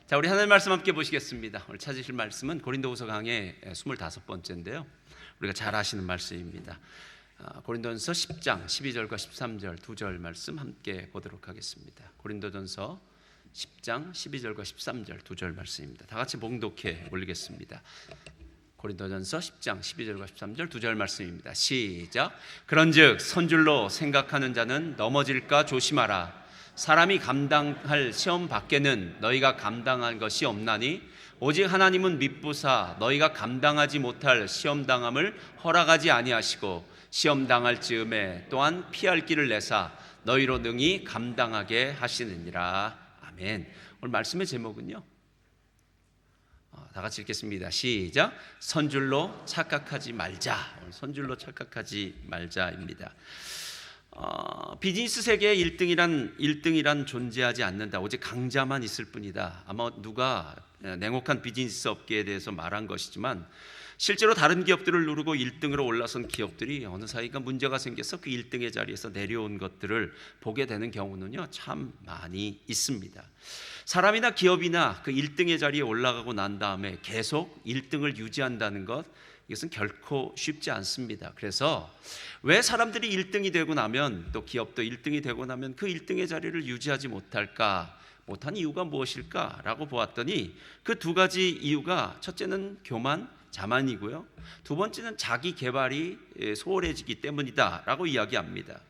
자, 우리 하나님 말씀 함께 보시겠습니다. 오늘 찾으실 말씀은 고린도후서 강의 25번째인데요. 우리가 잘 아시는 말씀입니다. 고린도전서 10장 12절과 13절 두 절 말씀 함께 보도록 하겠습니다. 고린도전서 10장 12절과 13절 두 절 말씀입니다. 다 같이 봉독해 올리겠습니다. 고린도전서 10장 12절과 13절 두 절 말씀입니다. 시작. 그런즉 선줄로 생각하는 자는 넘어질까 조심하라. 사람이 감당할 시험 밖에는 너희가 감당한 것이 없나니 오직 하나님은 미쁘사 너희가 감당하지 못할 시험 당함을 허락하지 아니하시고 시험 당할 즈음에 또한 피할 길을 내사 너희로 능히 감당하게 하시느니라. 아멘. 오늘 말씀의 제목은요, 다 같이 읽겠습니다. 시작. 선줄로 착각하지 말자. 오늘 선줄로 착각하지 말자입니다. 비즈니스 세계에 1등이란 존재하지 않는다. 오직 강자만 있을 뿐이다. 아마 누가 냉혹한 비즈니스 업계에 대해서 말한 것이지만 실제로 다른 기업들을 누르고 1등으로 올라선 기업들이 어느 사이가 문제가 생겨서 그 1등의 자리에서 내려온 것들을 보게 되는 경우는요, 참 많이 있습니다. 사람이나 기업이나 그 1등의 자리에 올라가고 난 다음에 계속 1등을 유지한다는 것, 이것은 결코 쉽지 않습니다. 그래서 왜 사람들이 1등이 되고 나면, 또 기업도 1등이 되고 나면 그 1등의 자리를 유지하지 못한 이유가 무엇일까? 라고 보았더니 그 두 가지 이유가, 첫째는 교만, 자만이고요, 두 번째는 자기 개발이 소홀해지기 때문이다 라고 이야기합니다.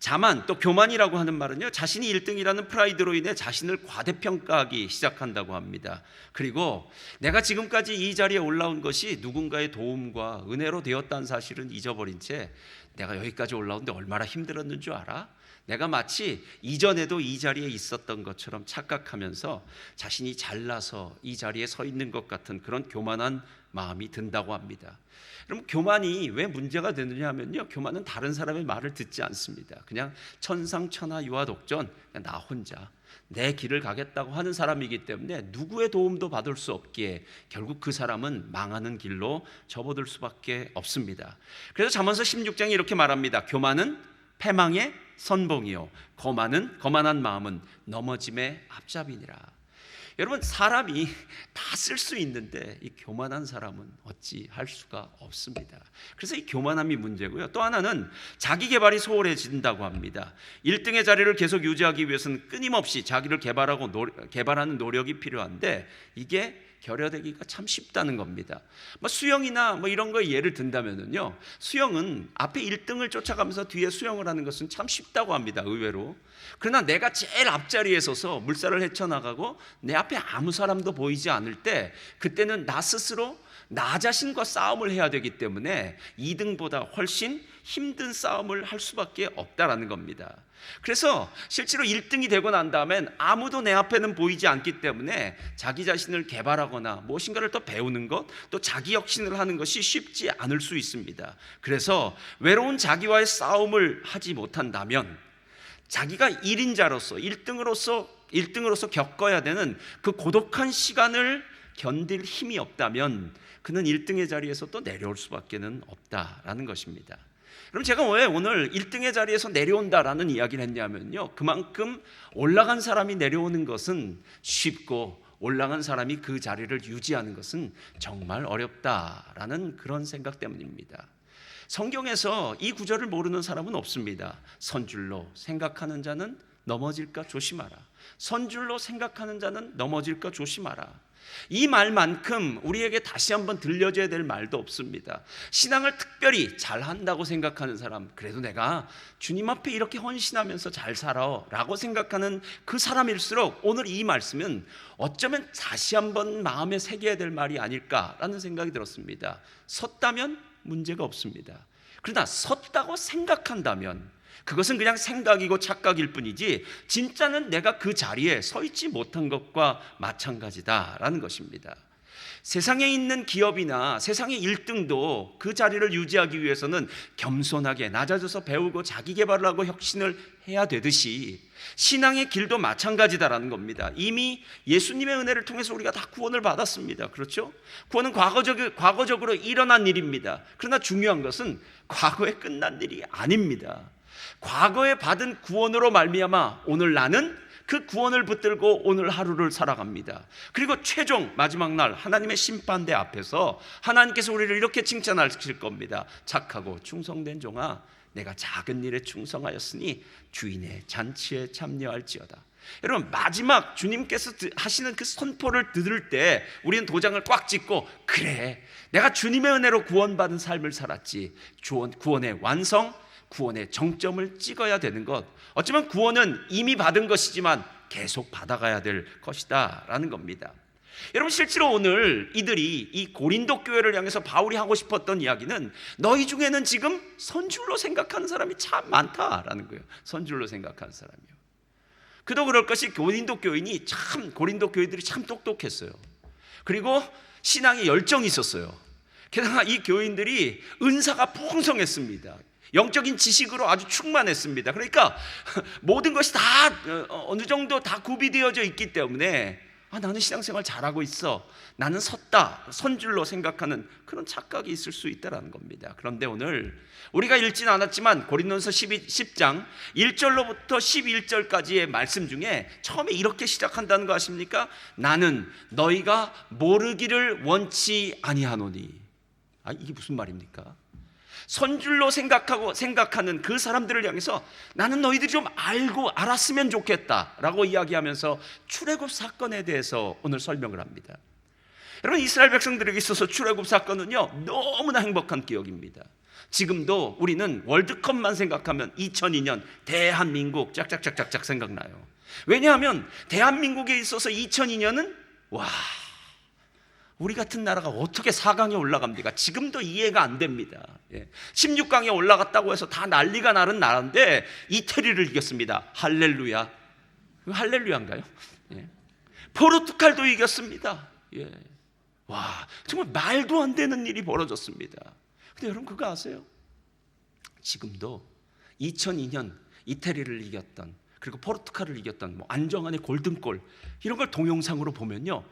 자만, 또 교만이라고 하는 말은요, 자신이 1등이라는 프라이드로 인해 자신을 과대평가하기 시작한다고 합니다. 그리고 내가 지금까지 이 자리에 올라온 것이 누군가의 도움과 은혜로 되었다는 사실은 잊어버린 채 내가 여기까지 올라오는데 얼마나 힘들었는 줄 알아? 내가 마치 이전에도 이 자리에 있었던 것처럼 착각하면서 자신이 잘나서 이 자리에 서 있는 것 같은 그런 교만한 마음이 든다고 합니다. 그럼 교만이 왜 문제가 되느냐 하면요, 교만은 다른 사람의 말을 듣지 않습니다. 그냥 천상천하 유아독전, 그냥 나 혼자 내 길을 가겠다고 하는 사람이기 때문에 누구의 도움도 받을 수 없기에 결국 그 사람은 망하는 길로 접어들 수밖에 없습니다. 그래서 잠언서 16장에 이렇게 말합니다. 교만은 패망의 선봉이요 거만한 마음은 넘어짐의 앞잡이니라. 여러분, 사람이 다 쓸 수 있는데 이 교만한 사람은 어찌 할 수가 없습니다. 그래서 이 교만함이 문제고요. 또 하나는 자기 개발이 소홀해진다고 합니다. 1등의 자리를 계속 유지하기 위해서는 끊임없이 자기를 개발하는 노력이 필요한데 이게 결여되기가 참 쉽다는 겁니다. 수영이나 이런 거에 예를 든다면요, 수영은 앞에 1등을 쫓아가면서 뒤에 수영을 하는 것은 참 쉽다고 합니다, 의외로. 그러나 내가 제일 앞자리에 서서 물살을 헤쳐나가고 내 앞에 아무 사람도 보이지 않을 때, 그때는 나 스스로 나 자신과 싸움을 해야 되기 때문에 2등보다 훨씬 힘든 싸움을 할 수밖에 없다라는 겁니다. 그래서 실제로 1등이 되고 난 다음엔 아무도 내 앞에는 보이지 않기 때문에 자기 자신을 개발하거나 무엇인가를 더 배우는 것, 또 자기 혁신을 하는 것이 쉽지 않을 수 있습니다. 그래서 외로운 자기와의 싸움을 하지 못한다면, 자기가 1인자로서 1등으로서 겪어야 되는 그 고독한 시간을 견딜 힘이 없다면 그는 1등의 자리에서 또 내려올 수밖에 없다라는 것입니다. 그럼 제가 왜 오늘 1등의 자리에서 내려온다라는 이야기를 했냐면요, 그만큼 올라간 사람이 내려오는 것은 쉽고 올라간 사람이 그 자리를 유지하는 것은 정말 어렵다라는 그런 생각 때문입니다. 성경에서 이 구절을 모르는 사람은 없습니다. 선줄로 생각하는 자는 넘어질까 조심하라. 선줄로 생각하는 자는 넘어질까 조심하라. 이 말만큼 우리에게 다시 한번 들려줘야 될 말도 없습니다. 신앙을 특별히 잘한다고 생각하는 사람, 그래도 내가 주님 앞에 이렇게 헌신하면서 잘 살아 라고 생각하는 그 사람일수록 오늘 이 말씀은 어쩌면 다시 한번 마음에 새겨야 될 말이 아닐까라는 생각이 들었습니다. 섰다면 문제가 없습니다. 그러나 섰다고 생각한다면 그것은 그냥 생각이고 착각일 뿐이지 진짜는 내가 그 자리에 서 있지 못한 것과 마찬가지다라는 것입니다. 세상에 있는 기업이나 세상의 1등도 그 자리를 유지하기 위해서는 겸손하게 낮아져서 배우고 자기 개발을 하고 혁신을 해야 되듯이 신앙의 길도 마찬가지다라는 겁니다. 이미 예수님의 은혜를 통해서 우리가 다 구원을 받았습니다. 그렇죠? 구원은 과거적으로 일어난 일입니다. 그러나 중요한 것은 과거에 끝난 일이 아닙니다. 과거에 받은 구원으로 말미암아 오늘 나는 그 구원을 붙들고 오늘 하루를 살아갑니다. 그리고 최종 마지막 날 하나님의 심판대 앞에서 하나님께서 우리를 이렇게 칭찬하실 겁니다. 착하고 충성된 종아, 내가 작은 일에 충성하였으니 주인의 잔치에 참여할지어다. 여러분, 마지막 주님께서 하시는 그 선포를 들을 때 우리는 도장을 꽉 찍고, 그래, 내가 주님의 은혜로 구원받은 삶을 살았지. 구원의 완성, 구원의 정점을 찍어야 되는 것. 어쩌면 구원은 이미 받은 것이지만 계속 받아가야 될 것이다 라는 겁니다. 여러분, 실제로 오늘 이들이 이 고린도 교회를 향해서 바울이 하고 싶었던 이야기는 너희 중에는 지금 선줄로 생각하는 사람이 참 많다라는 거예요. 선줄로 생각하는 사람이요. 그도 그럴 것이 고린도 교인들이 참 똑똑했어요. 그리고 신앙에 열정이 있었어요. 게다가 이 교인들이 은사가 풍성했습니다. 영적인 지식으로 아주 충만했습니다. 그러니까 모든 것이 다 어느 정도 다 구비되어져 있기 때문에 나는 신앙생활 잘하고 있어, 나는 섰다, 선줄로 생각하는 그런 착각이 있을 수 있다는 겁니다. 그런데 오늘 우리가 읽지는 않았지만 고린도전서 10장 1절로부터 11절까지의 말씀 중에 처음에 이렇게 시작한다는 거 아십니까? 나는 너희가 모르기를 원치 아니하노니. 이게 무슨 말입니까? 선줄로 생각하는 그 사람들을 향해서 나는 너희들이 좀 알았으면 좋겠다라고 이야기하면서 출애굽 사건에 대해서 오늘 설명을 합니다. 여러분, 이스라엘 백성들에게 있어서 출애굽 사건은요, 너무나 행복한 기억입니다. 지금도 우리는 월드컵만 생각하면 2002년 대한민국 짝짝짝짝짝 생각나요. 왜냐하면 대한민국에 있어서 2002년은 우리 같은 나라가 어떻게 4강에 올라갑니까? 지금도 이해가 안 됩니다. 16강에 올라갔다고 해서 다 난리가 나는 나라인데 이태리를 이겼습니다. 할렐루야. 할렐루야인가요? 포르투갈도 이겼습니다. 정말 말도 안 되는 일이 벌어졌습니다. 근데 여러분, 그거 아세요? 지금도 2002년 이태리를 이겼던, 그리고 포르투갈을 이겼던 안정환의 골든골, 이런 걸 동영상으로 보면요,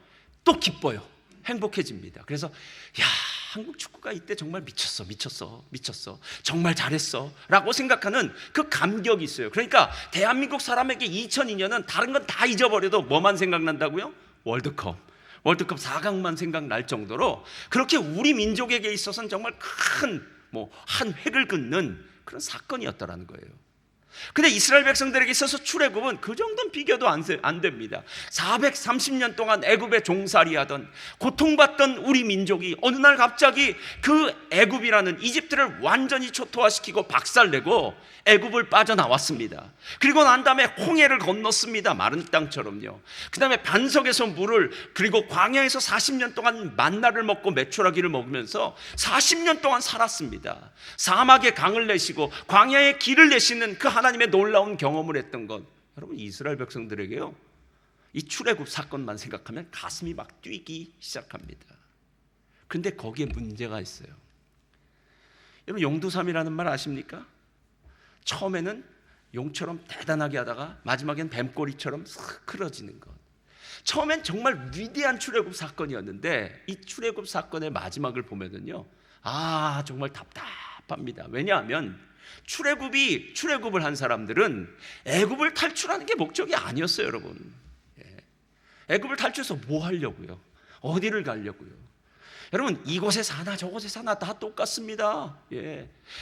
또 기뻐요. 행복해집니다. 그래서 한국 축구가 이때 정말 미쳤어, 정말 잘했어 라고 생각하는 그 감격이 있어요. 그러니까 대한민국 사람에게 2002년은 다른 건 다 잊어버려도 뭐만 생각난다고요? 월드컵 4강만 생각날 정도로 그렇게 우리 민족에게 있어서는 정말 큰 한 획을 긋는 그런 사건이었다라는 거예요. 근데 이스라엘 백성들에게 있어서 출애굽은 그 정도는 비교도 안 됩니다. 430년 동안 애굽에 종살이하던, 고통받던 우리 민족이 어느 날 갑자기 그 애굽이라는 이집트를 완전히 초토화시키고 박살내고 애굽을 빠져나왔습니다. 그리고 난 다음에 홍해를 건넜습니다. 마른 땅처럼요. 그 다음에 반석에서 물을, 그리고 광야에서 40년 동안 만나를 먹고 메추라기를 먹으면서 40년 동안 살았습니다. 사막에 강을 내시고 광야에 길을 내시는 그 하나님의 놀라운 경험을 했던 것, 여러분, 이스라엘 백성들에게요, 이 출애굽 사건만 생각하면 가슴이 막 뛰기 시작합니다. 그런데 거기에 문제가 있어요. 여러분, 용두삼이라는 말 아십니까? 처음에는 용처럼 대단하게 하다가 마지막엔 뱀꼬리처럼 슥 흐러지는 것. 처음엔 정말 위대한 출애굽 사건이었는데 이 출애굽 사건의 마지막을 보면은요, 정말 답답합니다. 왜냐하면 출애굽을 한 사람들은 애굽을 탈출하는 게 목적이 아니었어요, 여러분. 애굽을 탈출해서 뭐 하려고요? 어디를 가려고요? 여러분, 이곳에 사나 저곳에 사나 다 똑같습니다.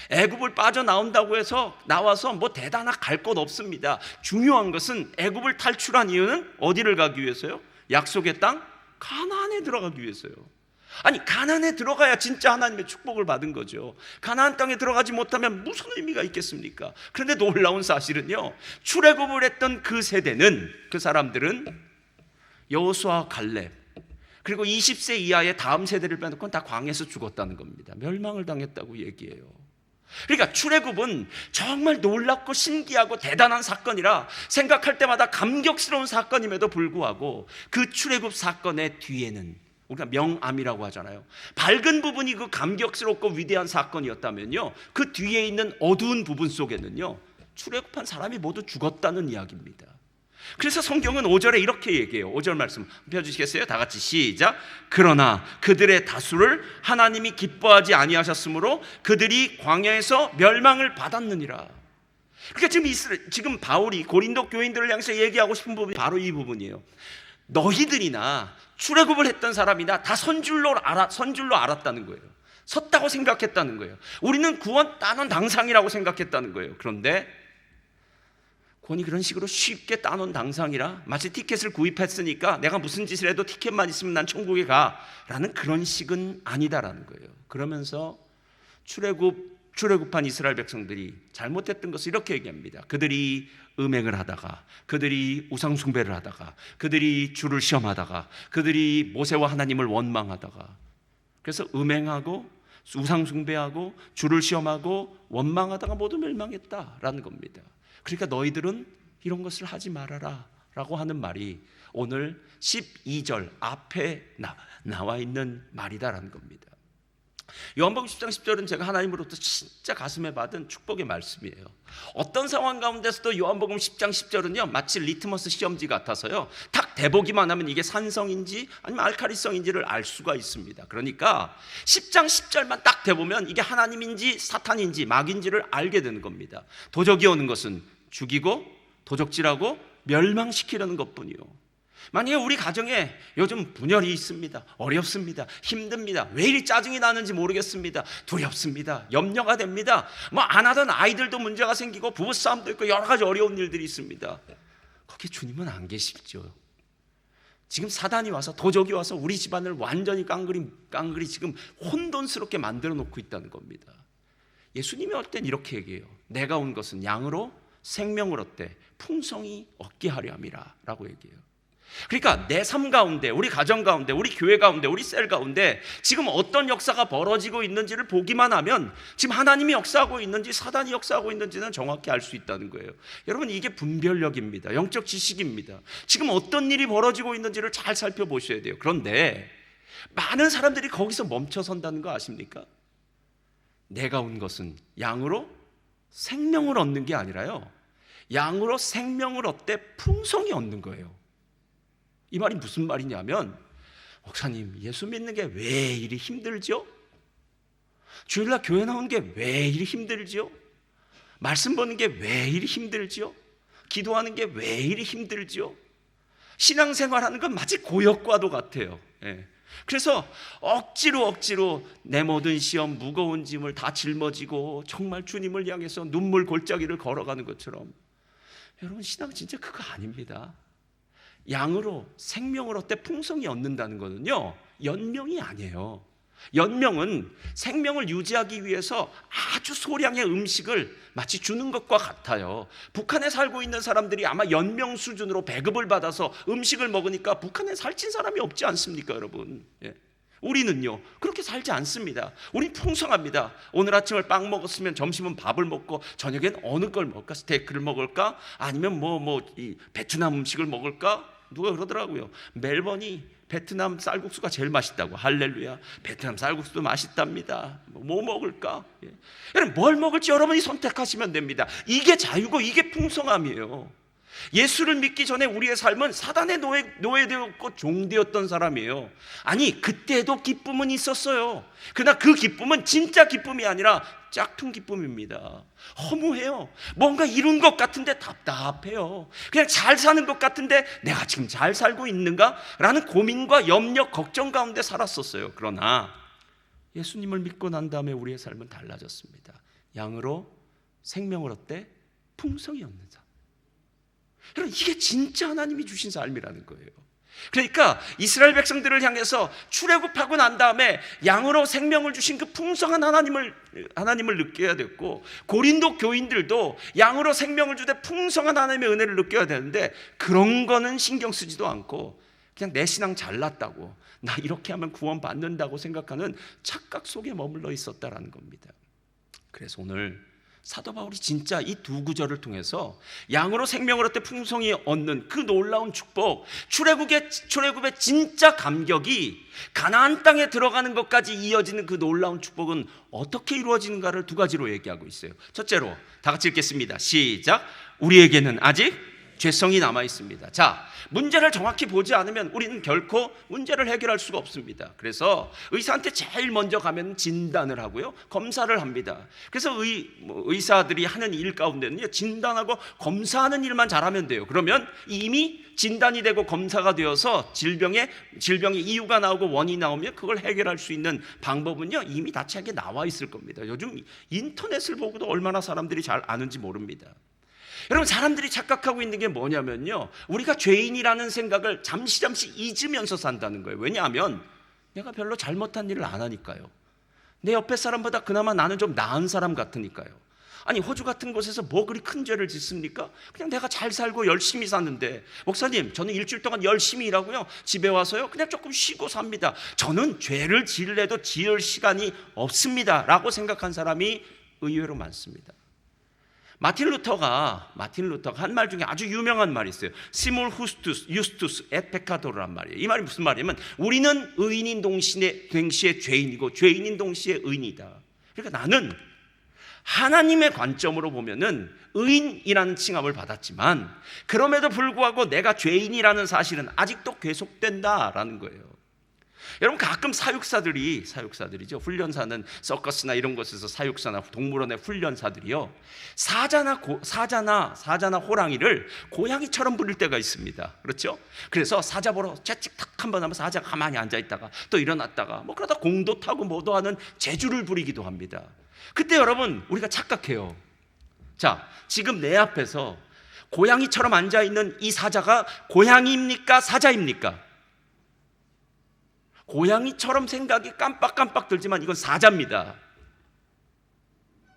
애굽을 빠져나온다고 해서 나와서 뭐 대단하게 갈 곳 없습니다. 중요한 것은 애굽을 탈출한 이유는 어디를 가기 위해서요? 약속의 땅 가나안에 들어가기 위해서요. 가나안에 들어가야 진짜 하나님의 축복을 받은 거죠. 가나안 땅에 들어가지 못하면 무슨 의미가 있겠습니까? 그런데 놀라운 사실은요, 출애굽을 했던 그 세대는, 그 사람들은 여호수아, 갈렙, 그리고 20세 이하의 다음 세대를 빼놓고는 다 광야에서 죽었다는 겁니다. 멸망을 당했다고 얘기해요. 그러니까 출애굽은 정말 놀랍고 신기하고 대단한 사건이라 생각할 때마다 감격스러운 사건임에도 불구하고 그 출애굽 사건의 뒤에는, 우리가 명암이라고 하잖아요, 밝은 부분이 그 감격스럽고 위대한 사건이었다면요, 그 뒤에 있는 어두운 부분 속에는요, 출애굽한 사람이 모두 죽었다는 이야기입니다. 그래서 성경은 5절에 이렇게 얘기해요. 5절 말씀 펴주시겠어요? 다 같이 시작. 그러나 그들의 다수를 하나님이 기뻐하지 아니하셨으므로 그들이 광야에서 멸망을 받았느니라. 그러니까 지금 바울이 고린도 교인들을 향해서 얘기하고 싶은 부분이 바로 이 부분이에요. 너희들이나 출애굽을 했던 사람이나 다 선줄로 알았다는 거예요. 섰다고 생각했다는 거예요. 우리는 구원 따놓은 당상이라고 생각했다는 거예요. 그런데 구원이 그런 식으로 쉽게 따놓은 당상이라, 마치 티켓을 구입했으니까 내가 무슨 짓을 해도 티켓만 있으면 난 천국에 가라는 그런 식은 아니다라는 거예요. 그러면서 출애굽한 이스라엘 백성들이 잘못했던 것을 이렇게 얘기합니다. 그들이 음행을 하다가, 그들이 우상 숭배를 하다가, 그들이 주를 시험하다가, 그들이 모세와 하나님을 원망하다가, 그래서 음행하고 우상 숭배하고 주를 시험하고 원망하다가 모두 멸망했다라는 겁니다. 그러니까 너희들은 이런 것을 하지 말아라 라고 하는 말이 오늘 12절 앞에 나와 있는 말이다라는 겁니다. 요한복음 10장 10절은 제가 하나님으로부터 진짜 가슴에 받은 축복의 말씀이에요. 어떤 상황 가운데서도 요한복음 10장 10절은요 마치 리트머스 시험지 같아서요 딱 대보기만 하면 이게 산성인지 아니면 알칼리성인지를 알 수가 있습니다. 그러니까 10장 10절만 딱 대보면 이게 하나님인지 사탄인지 마귀인지를 알게 되는 겁니다. 도적이 오는 것은 죽이고 도적질하고 멸망시키려는 것뿐이요. 만약에 우리 가정에 요즘 분열이 있습니다. 어렵습니다. 힘듭니다. 왜 이리 짜증이 나는지 모르겠습니다. 두렵습니다. 염려가 됩니다. 안 하던 아이들도 문제가 생기고 부부싸움도 있고 여러 가지 어려운 일들이 있습니다. 거기에 주님은 안 계시죠. 지금 사단이 와서, 도적이 와서 우리 집안을 완전히 깡그리 지금 혼돈스럽게 만들어 놓고 있다는 겁니다. 예수님이 올 땐 이렇게 얘기해요. 내가 온 것은 양으로 생명을 얻되 풍성히 얻게 하려 함이라 라고 얘기해요. 그러니까 내 삶 가운데, 우리 가정 가운데, 우리 교회 가운데, 우리 셀 가운데 지금 어떤 역사가 벌어지고 있는지를 보기만 하면 지금 하나님이 역사하고 있는지 사단이 역사하고 있는지는 정확히 알 수 있다는 거예요. 여러분, 이게 분별력입니다. 영적 지식입니다. 지금 어떤 일이 벌어지고 있는지를 잘 살펴보셔야 돼요. 그런데 많은 사람들이 거기서 멈춰선다는 거 아십니까? 내가 온 것은 양으로 생명을 얻는 게 아니라요, 양으로 생명을 얻되 풍성히 얻는 거예요. 이 말이 무슨 말이냐면, 목사님, 예수 믿는 게 왜 이리 힘들죠? 주일날 교회 나오는 게 왜 이리 힘들죠? 말씀 보는 게 왜 이리 힘들죠? 기도하는 게 왜 이리 힘들죠? 신앙생활하는 건 마치 고역과도 같아요. 그래서 억지로 내 모든 시험, 무거운 짐을 다 짊어지고 정말 주님을 향해서 눈물 골짜기를 걸어가는 것처럼, 여러분, 신앙 진짜 그거 아닙니다. 양으로 생명을 얻되 풍성히 얻는다는 것은요, 연명이 아니에요. 연명은 생명을 유지하기 위해서 아주 소량의 음식을 마치 주는 것과 같아요. 북한에 살고 있는 사람들이 아마 연명 수준으로 배급을 받아서 음식을 먹으니까 북한에 살찐 사람이 없지 않습니까, 여러분? 우리는요 그렇게 살지 않습니다. 우린 풍성합니다. 오늘 아침을 빵 먹었으면 점심은 밥을 먹고 저녁엔 어느 걸 먹을까? 스테이크를 먹을까? 아니면 이 베트남 음식을 먹을까? 누가 그러더라고요. 멜번이 베트남 쌀국수가 제일 맛있다고. 할렐루야. 베트남 쌀국수도 맛있답니다. 뭐 먹을까? 여러분, 뭘 먹을지 여러분이 선택하시면 됩니다. 이게 자유고 이게 풍성함이에요. 예수를 믿기 전에 우리의 삶은 사단의 노예되었고 종되었던 사람이에요. 아니, 그때도 기쁨은 있었어요. 그러나 그 기쁨은 진짜 기쁨이 아니라 짝퉁 기쁨입니다. 허무해요. 뭔가 이룬 것 같은데 답답해요. 그냥 잘 사는 것 같은데 내가 지금 잘 살고 있는가? 라는 고민과 염려, 걱정 가운데 살았었어요. 그러나 예수님을 믿고 난 다음에 우리의 삶은 달라졌습니다. 양으로 생명을 얻되 풍성히 얻는 삶. 여러분, 이게 진짜 하나님이 주신 삶이라는 거예요. 그러니까 이스라엘 백성들을 향해서 출애굽하고 난 다음에 양으로 생명을 주신 그 풍성한 하나님을 느껴야 됐고, 고린도 교인들도 양으로 생명을 주되 풍성한 하나님의 은혜를 느껴야 되는데 그런 거는 신경 쓰지도 않고 그냥 내 신앙 잘났다고, 나 이렇게 하면 구원 받는다고 생각하는 착각 속에 머물러 있었다라는 겁니다. 그래서 오늘 사도 바울이 진짜 이 두 구절을 통해서 양으로 생명을 얻되 풍성히 얻는 그 놀라운 축복, 출애굽의 진짜 감격이 가나안 땅에 들어가는 것까지 이어지는 그 놀라운 축복은 어떻게 이루어지는가를 두 가지로 얘기하고 있어요. 첫째로 다 같이 읽겠습니다. 시작. 우리에게는 아직 죄성이 남아 있습니다. 자, 문제를 정확히 보지 않으면 우리는 결코 문제를 해결할 수가 없습니다. 그래서 의사한테 제일 먼저 가면 진단을 하고요, 검사를 합니다. 그래서 의사들이 하는 일 가운데는요, 진단하고 검사하는 일만 잘하면 돼요. 그러면 이미 진단이 되고 검사가 되어서 질병의 이유가 나오고 원인이 나오면 그걸 해결할 수 있는 방법은요, 이미 다 책에 나와 있을 겁니다. 요즘 인터넷을 보고도 얼마나 사람들이 잘 아는지 모릅니다. 여러분, 사람들이 착각하고 있는 게 뭐냐면요, 우리가 죄인이라는 생각을 잠시 잊으면서 산다는 거예요. 왜냐하면 내가 별로 잘못한 일을 안 하니까요. 내 옆에 사람보다 그나마 나는 좀 나은 사람 같으니까요. 아니, 호주 같은 곳에서 뭐 그리 큰 죄를 짓습니까? 그냥 내가 잘 살고 열심히 사는데, 목사님 저는 일주일 동안 열심히 일하고요, 집에 와서요 그냥 조금 쉬고 삽니다. 저는 죄를 지으려도 지을 시간이 없습니다 라고 생각한 사람이 의외로 많습니다. 마틴 루터가 한 말 중에 아주 유명한 말이 있어요. 시몰 유스투스 앳 페카도르란 말이에요. 이 말이 무슨 말이냐면, 우리는 의인인 동시에 죄인이고 죄인인 동시에 의인이다. 그러니까 나는 하나님의 관점으로 보면은 의인이라는 칭함을 받았지만, 그럼에도 불구하고 내가 죄인이라는 사실은 아직도 계속된다라는 거예요. 여러분, 가끔 사육사들이죠, 훈련사는 서커스나 이런 곳에서 사육사나 동물원의 훈련사들이요, 사자나 호랑이를 고양이처럼 부릴 때가 있습니다. 그렇죠? 그래서 사자 보러 채찍 탁 한 번 하면 사자가 가만히 앉아 있다가 또 일어났다가 뭐 그러다 공도 타고 뭐도 하는 재주를 부리기도 합니다. 그때 여러분, 우리가 착각해요. 자, 지금 내 앞에서 고양이처럼 앉아 있는 이 사자가 고양이입니까, 사자입니까? 고양이처럼 생각이 깜빡깜빡 들지만 이건 사자입니다.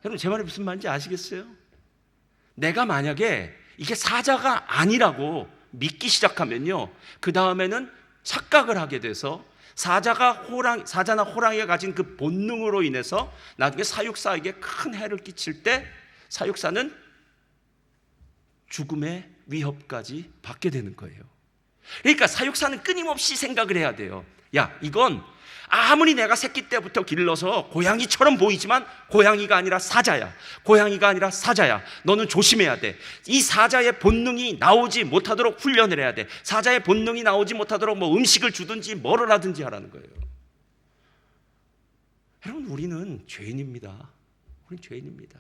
여러분, 제 말이 무슨 말인지 아시겠어요? 내가 만약에 이게 사자가 아니라고 믿기 시작하면요, 그 다음에는 착각을 하게 돼서 사자나 호랑이가 가진 그 본능으로 인해서 나중에 사육사에게 큰 해를 끼칠 때 사육사는 죽음의 위협까지 받게 되는 거예요. 그러니까 사육사는 끊임없이 생각을 해야 돼요. 야, 이건 아무리 내가 새끼 때부터 길러서 고양이처럼 보이지만 고양이가 아니라 사자야. 고양이가 아니라 사자야. 너는 조심해야 돼. 이 사자의 본능이 나오지 못하도록 훈련을 해야 돼. 사자의 본능이 나오지 못하도록 뭐 음식을 주든지 뭐를 하든지 하라는 거예요. 여러분, 우리는 죄인입니다. 우리는 죄인입니다.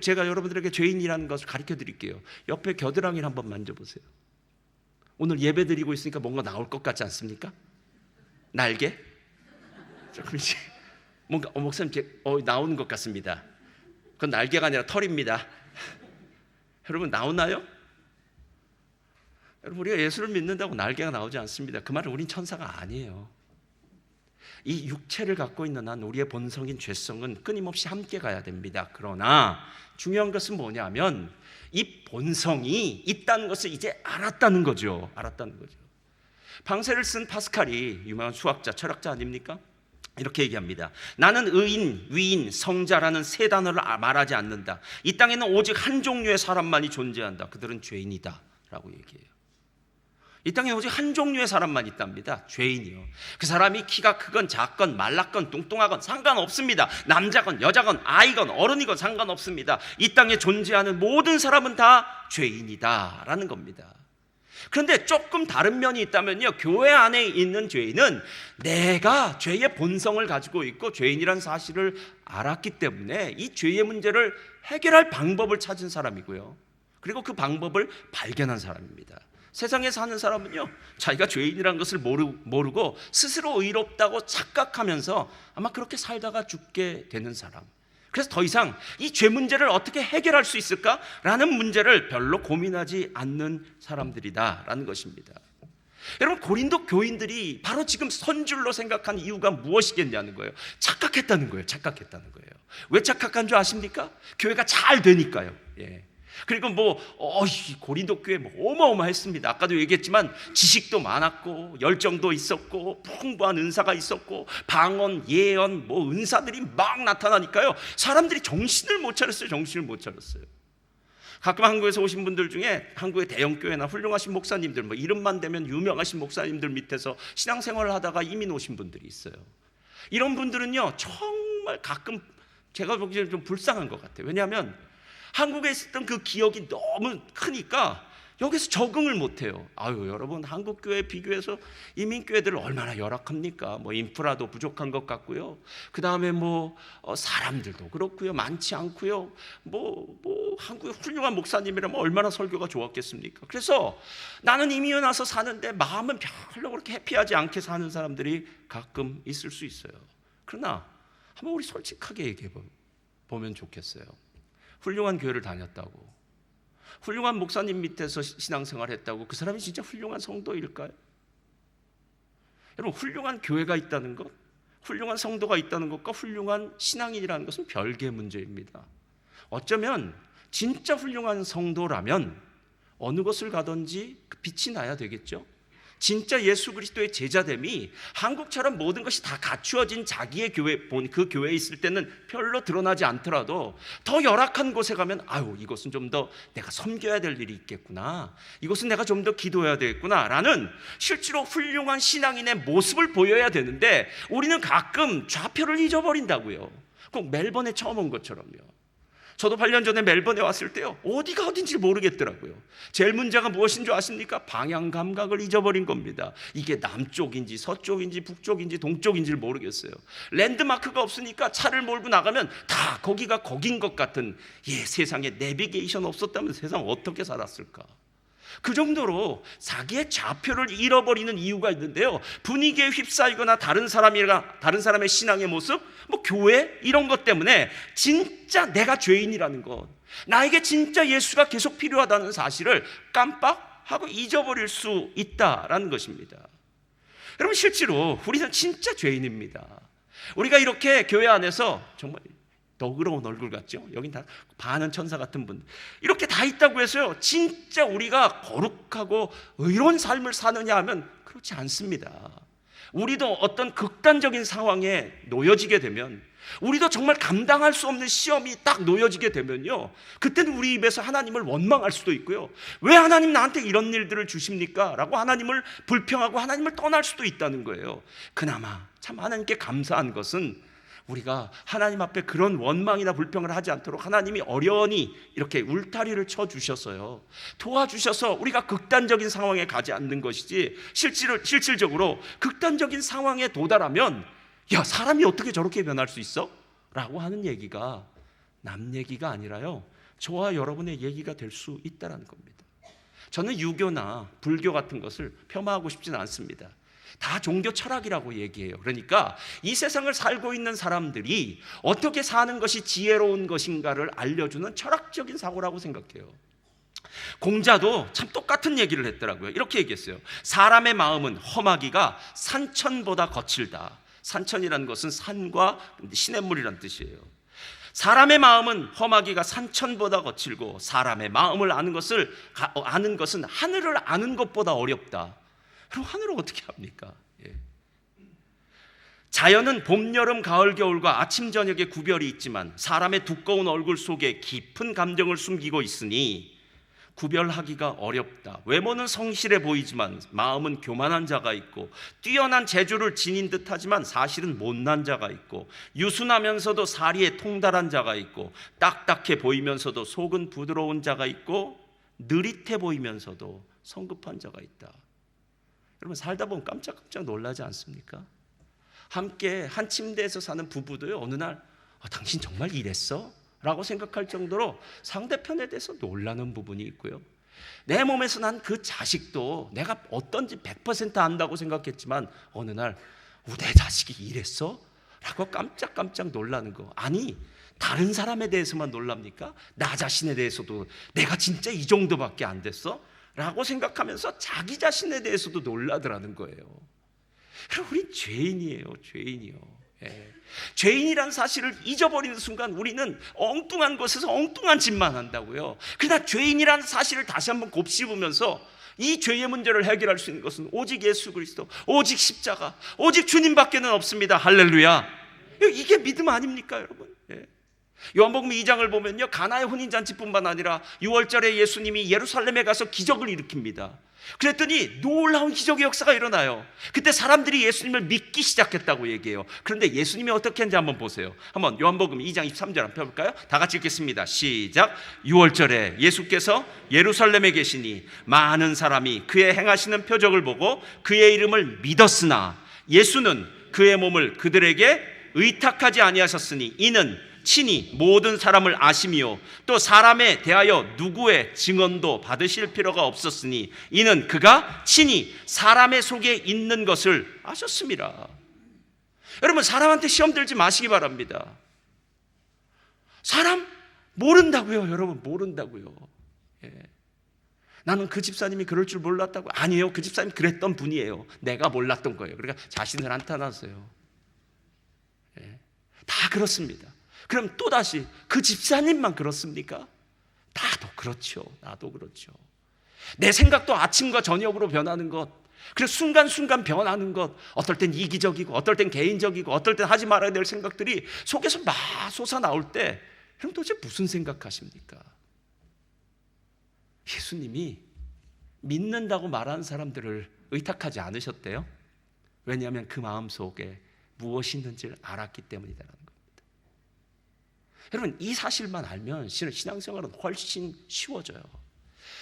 제가 여러분들에게 죄인이라는 것을 가르쳐 드릴게요. 옆에 겨드랑이를 한번 만져보세요. 오늘 예배 드리고 있으니까 뭔가 나올 것 같지 않습니까? 날개? 조금씩 뭔가 목사님 나오는 것 같습니다. 그건 날개가 아니라 털입니다. 여러분, 나오나요? 여러분, 우리가 예수를 믿는다고 날개가 나오지 않습니다. 그 말은 우린 천사가 아니에요. 이 육체를 갖고 있는 한 우리의 본성인 죄성은 끊임없이 함께 가야 됩니다. 그러나 중요한 것은 뭐냐면, 이 본성이 있다는 것을 이제 알았다는 거죠. 방세를 쓴 파스칼이 유명한 수학자, 철학자 아닙니까? 이렇게 얘기합니다. 나는 의인, 위인, 성자라는 세 단어를 말하지 않는다. 이 땅에는 오직 한 종류의 사람만이 존재한다. 그들은 죄인이다 라고 얘기해요. 이 땅에 오직 한 종류의 사람만 있답니다. 죄인이요. 그 사람이 키가 크건 작건 말랐건 뚱뚱하건 상관없습니다. 남자건 여자건 아이건 어른이건 상관없습니다. 이 땅에 존재하는 모든 사람은 다 죄인이다 라는 겁니다. 그런데 조금 다른 면이 있다면요, 교회 안에 있는 죄인은 내가 죄의 본성을 가지고 있고 죄인이라는 사실을 알았기 때문에 이 죄의 문제를 해결할 방법을 찾은 사람이고요, 그리고 그 방법을 발견한 사람입니다. 세상에 사는 사람은요, 자기가 죄인이라는 것을 모르고 스스로 의롭다고 착각하면서 아마 그렇게 살다가 죽게 되는 사람. 그래서 더 이상 이 죄 문제를 어떻게 해결할 수 있을까라는 문제를 별로 고민하지 않는 사람들이다라는 것입니다. 여러분, 고린도 교인들이 바로 지금 선줄로 생각한 이유가 무엇이겠냐는 거예요. 착각했다는 거예요. 왜 착각한 줄 아십니까? 교회가 잘 되니까요. 그리고 고린도 교회 어마어마했습니다. 아까도 얘기했지만 지식도 많았고 열정도 있었고 풍부한 은사가 있었고 방언, 예언, 은사들이 막 나타나니까요, 사람들이 정신을 못 차렸어요. 가끔 한국에서 오신 분들 중에 한국의 대형교회나 훌륭하신 목사님들, 이름만 대면 유명하신 목사님들 밑에서 신앙생활을 하다가 이민 오신 분들이 있어요. 이런 분들은요, 정말 가끔 제가 보기에는 좀 불쌍한 것 같아요. 왜냐하면 한국에 있었던 그 기억이 너무 크니까 여기서 적응을 못해요. 아유, 여러분, 한국 교회 비교해서 이민 교회들 얼마나 열악합니까? 뭐 인프라도 부족한 것 같고요. 그 다음에 사람들도 그렇고요, 많지 않고요. 한국의 훌륭한 목사님이라면 얼마나 설교가 좋았겠습니까? 그래서 나는 이민에 와서 사는데 마음은 별로 그렇게 해피하지 않게 사는 사람들이 가끔 있을 수 있어요. 그러나 한번 우리 솔직하게 얘기해 보면 좋겠어요. 훌륭한 교회를 다녔다고, 훌륭한 목사님 밑에서 신앙생활 했다고 그 사람이 진짜 훌륭한 성도일까요? 여러분, 훌륭한 교회가 있다는 것, 훌륭한 성도가 있다는 것과 훌륭한 신앙인이라는 것은 별개의 문제입니다. 어쩌면 진짜 훌륭한 성도라면 어느 곳을 가든지 빛이 나야 되겠죠. 진짜 예수 그리스도의 제자됨이 한국처럼 모든 것이 다 갖추어진 자기의 교회, 그 교회에 있을 때는 별로 드러나지 않더라도 더 열악한 곳에 가면 이것은 좀 더 내가 섬겨야 될 일이 있겠구나, 이것은 내가 좀 더 기도해야 되겠구나 라는 실제로 훌륭한 신앙인의 모습을 보여야 되는데 우리는 가끔 좌표를 잊어버린다고요. 꼭 멜번에 처음 온 것처럼요. 저도 8년 전에 멜번에 왔을 때요, 어디가 어딘지 모르겠더라고요. 제일 문제가 무엇인 줄 아십니까? 방향 감각을 잊어버린 겁니다. 이게 남쪽인지 서쪽인지 북쪽인지 동쪽인지를 모르겠어요. 랜드마크가 없으니까 차를 몰고 나가면 다 거기가 거긴 것 같은, 세상에 내비게이션 없었다면 세상 어떻게 살았을까? 그 정도로 자기의 좌표를 잃어버리는 이유가 있는데요, 분위기에 휩싸이거나 다른 사람의 신앙의 모습, 교회 이런 것 때문에 진짜 내가 죄인이라는 것, 나에게 진짜 예수가 계속 필요하다는 사실을 깜빡하고 잊어버릴 수 있다라는 것입니다. 여러분, 실제로 우리는 진짜 죄인입니다. 우리가 이렇게 교회 안에서 정말 너그러운 얼굴 같죠? 여긴 다 반은 천사 같은 분, 이렇게 다 있다고 해서요, 진짜 우리가 거룩하고 의로운 삶을 사느냐 하면 그렇지 않습니다. 우리도 어떤 극단적인 상황에 놓여지게 되면, 우리도 정말 감당할 수 없는 시험이 딱 놓여지게 되면요, 그때는 우리 입에서 하나님을 원망할 수도 있고요, 왜 하나님 나한테 이런 일들을 주십니까? 라고 하나님을 불평하고 하나님을 떠날 수도 있다는 거예요. 그나마 참 하나님께 감사한 것은 우리가 하나님 앞에 그런 원망이나 불평을 하지 않도록 하나님이 어련히 이렇게 울타리를 쳐주셔서요, 도와주셔서 우리가 극단적인 상황에 가지 않는 것이지, 실질적으로 극단적인 상황에 도달하면 사람이 어떻게 저렇게 변할 수 있어? 라고 하는 얘기가 남 얘기가 아니라요, 저와 여러분의 얘기가 될 수 있다는 겁니다. 저는 유교나 불교 같은 것을 폄하하고 싶지는 않습니다. 다 종교 철학이라고 얘기해요. 그러니까 이 세상을 살고 있는 사람들이 어떻게 사는 것이 지혜로운 것인가를 알려주는 철학적인 사고라고 생각해요. 공자도 참 똑같은 얘기를 했더라고요. 이렇게 얘기했어요. 사람의 마음은 험하기가 산천보다 거칠다. 산천이라는 것은 산과 시냇물이란 뜻이에요. 사람의 마음은 험하기가 산천보다 거칠고 사람의 마음을 아는 것은 하늘을 아는 것보다 어렵다. 그럼 하늘은 어떻게 합니까? 자연은 봄, 여름, 가을, 겨울과 아침, 저녁의 구별이 있지만 사람의 두꺼운 얼굴 속에 깊은 감정을 숨기고 있으니 구별하기가 어렵다. 외모는 성실해 보이지만 마음은 교만한 자가 있고, 뛰어난 재주를 지닌 듯하지만 사실은 못난 자가 있고, 유순하면서도 사리에 통달한 자가 있고, 딱딱해 보이면서도 속은 부드러운 자가 있고, 느릿해 보이면서도 성급한 자가 있다. 여러분, 살다 보면 깜짝깜짝 놀라지 않습니까? 함께 한 침대에서 사는 부부도요, 어느 날 당신 정말 이랬어? 라고 생각할 정도로 상대편에 대해서 놀라는 부분이 있고요, 내 몸에서 난 그 자식도 내가 어떤지 100% 안다고 생각했지만 어느 날 내 자식이 이랬어? 라고 깜짝깜짝 놀라는 거. 아니, 다른 사람에 대해서만 놀랍니까? 나 자신에 대해서도 내가 진짜 이 정도밖에 안 됐어? 라고 생각하면서 자기 자신에 대해서도 놀라더라는 거예요. 우린 죄인이에요. 죄인이란 사실을 잊어버리는 순간 우리는 엉뚱한 곳에서 엉뚱한 짓만 한다고요. 그러나 죄인이라는 사실을 다시 한번 곱씹으면서 이 죄의 문제를 해결할 수 있는 것은 오직 예수 그리스도, 오직 십자가, 오직 주님밖에는 없습니다. 할렐루야. 이게 믿음 아닙니까, 여러분? 요한복음 2장을 보면요, 가나의 혼인잔치뿐만 아니라 6월절에 예수님이 예루살렘에 가서 기적을 일으킵니다. 그랬더니 놀라운 기적의 역사가 일어나요. 그때 사람들이 예수님을 믿기 시작했다고 얘기해요. 그런데 예수님이 어떻게 했는지 한번 보세요. 한번 요한복음 2장 23절 한번 펴볼까요? 다 같이 읽겠습니다. 시작. 6월절에 예수께서 예루살렘에 계시니 많은 사람이 그의 행하시는 표적을 보고 그의 이름을 믿었으나 예수는 그의 몸을 그들에게 의탁하지 아니하셨으니 이는 친히 모든 사람을 아심이요 또 사람에 대하여 누구의 증언도 받으실 필요가 없었으니 이는 그가 친히 사람의 속에 있는 것을 아셨습니다. 여러분, 사람한테 시험 들지 마시기 바랍니다. 사람 모른다고요. 여러분, 모른다고요. 예. 나는 그 집사님이 그럴 줄 몰랐다고. 아니에요, 그 집사님 그랬던 분이에요. 내가 몰랐던 거예요. 그러니까 자신을 한탄하세요. 예. 다 그렇습니다. 그럼 또다시 그 집사님만 그렇습니까? 나도 그렇죠. 나도 그렇죠. 내 생각도 아침과 저녁으로 변하는 것, 그래서 순간순간 변하는 것, 어떨 땐 이기적이고 어떨 땐 개인적이고 어떨 땐 하지 말아야 될 생각들이 속에서 막 솟아나올 때, 그럼 도대체 무슨 생각하십니까? 예수님이 믿는다고 말하는 사람들을 의탁하지 않으셨대요. 왜냐하면 그 마음속에 무엇이 있는지를 알았기 때문이라는 겁니다. 여러분, 이 사실만 알면 신앙생활은 훨씬 쉬워져요.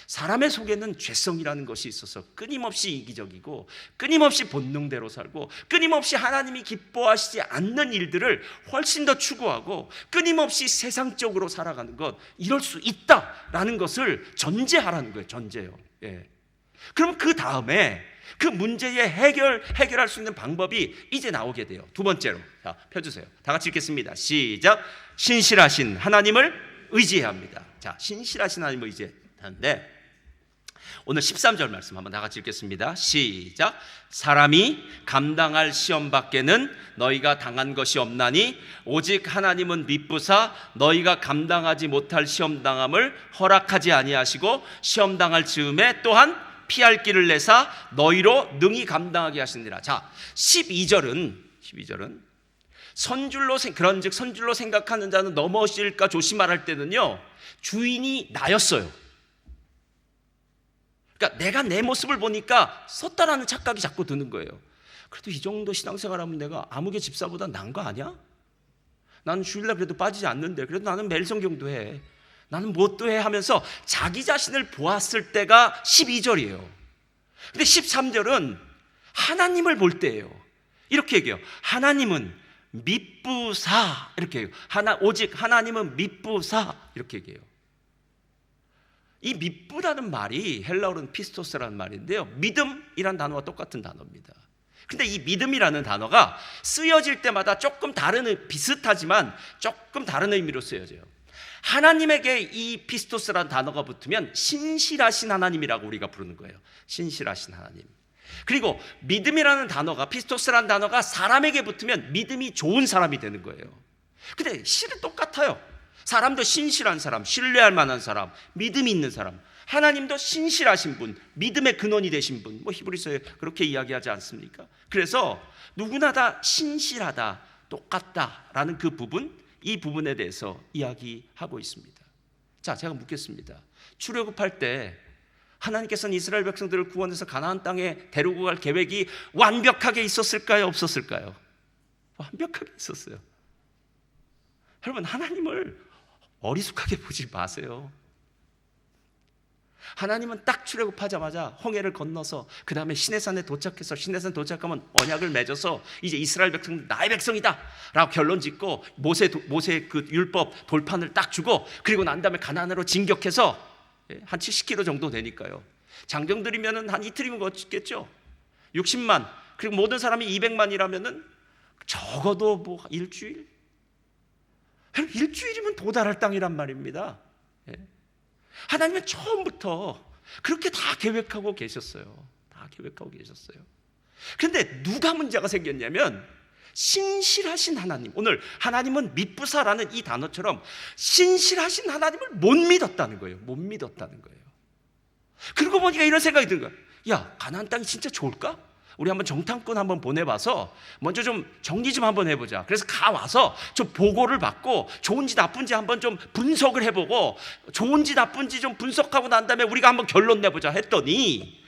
사람의 속에는 죄성이라는 것이 있어서 끊임없이 이기적이고 끊임없이 본능대로 살고 끊임없이 하나님이 기뻐하시지 않는 일들을 훨씬 더 추구하고 끊임없이 세상적으로 살아가는 것, 이럴 수 있다라는 것을 전제하라는 거예요. 전제요. 예. 그럼 그 다음에 그 문제에 해결할 수 있는 방법이 이제 나오게 돼요. 두 번째로, 자, 펴주세요. 다 같이 읽겠습니다. 시작. 신실하신 하나님을 의지해야 합니다. 자, 신실하신 하나님을 의지해야 하는데, 오늘 13절 말씀 한번 다 같이 읽겠습니다. 시작. 사람이 감당할 시험 밖에는 너희가 당한 것이 없나니 오직 하나님은 미쁘사 너희가 감당하지 못할 시험 당함을 허락하지 아니하시고 시험 당할 즈음에 또한 피할 길을 내사 너희로 능히 감당하게 하시니라. 자, 12절은 그런즉 선줄로 생각하는 자는 넘어질까 조심하라 할 때는요, 주인이 나였어요. 그러니까 내가 내 모습을 보니까 섰다라는 착각이 자꾸 드는 거예요. 그래도 이 정도 신앙생활하면 내가 아무개 집사보다 나은 거 아니야? 나는 주일날 그래도 빠지지 않는데, 그래도 나는 매일 성경도 해, 나는 뭣도 해 하면서 자기 자신을 보았을 때가 12절이에요. 근데 13절은 하나님을 볼 때예요. 이렇게 얘기해요. 하나님은 미쁘사, 이렇게 얘기해요. 오직 하나님은 미쁘사, 이렇게 얘기해요. 이 미쁘다는 말이 헬라어로는 피스토스라는 말인데요, 믿음이란 단어와 똑같은 단어입니다. 근데 이 믿음이라는 단어가 쓰여질 때마다 조금 비슷하지만 조금 다른 의미로 쓰여져요. 하나님에게 이 피스토스라는 단어가 붙으면 신실하신 하나님이라고 우리가 부르는 거예요. 신실하신 하나님. 그리고 믿음이라는 단어가, 피스토스라는 단어가 사람에게 붙으면 믿음이 좋은 사람이 되는 거예요. 근데 실은 똑같아요. 사람도 신실한 사람, 신뢰할 만한 사람, 믿음이 있는 사람, 하나님도 신실하신 분, 믿음의 근원이 되신 분, 히브리서에 그렇게 이야기하지 않습니까? 그래서 누구나 다 신실하다, 똑같다라는 그 부분, 이 부분에 대해서 이야기하고 있습니다. 자, 제가 묻겠습니다. 출애굽할 때 하나님께서는 이스라엘 백성들을 구원해서 가나안 땅에 데리고 갈 계획이 완벽하게 있었을까요? 없었을까요? 완벽하게 있었어요. 여러분, 하나님을 어리숙하게 보지 마세요. 하나님은 딱 출애굽하자마자 홍해를 건너서 그 다음에 시내산에 도착해서, 시내산 도착하면 언약을 맺어서 이제 이스라엘 백성들 나의 백성이다 라고 결론 짓고 모세 그 율법 돌판을 딱 주고, 그리고 난 다음에 가나안으로 진격해서 한 70km 정도 되니까요, 장정들이면 한 이틀이면 걷겠죠. 60만, 그리고 모든 사람이 200만이라면은 적어도 뭐 일주일? 일주일이면 도달할 땅이란 말입니다. 하나님은 처음부터 그렇게 다 계획하고 계셨어요. 다 계획하고 계셨어요. 그런데 누가 문제가 생겼냐면, 신실하신 하나님, 오늘 하나님은 미쁘사라는 이 단어처럼 신실하신 하나님을 못 믿었다는 거예요. 못 믿었다는 거예요. 그러고 보니까 이런 생각이 드는 거예요. 야, 가나안 땅이 진짜 좋을까? 우리 한번 정탐꾼 한번 보내봐서 먼저 좀 정리 좀 한번 해보자. 그래서 가와서 좀 보고를 받고 좋은지 나쁜지 한번 좀 분석을 해보고 좋은지 나쁜지 좀 분석하고 난 다음에 우리가 한번 결론 내보자 했더니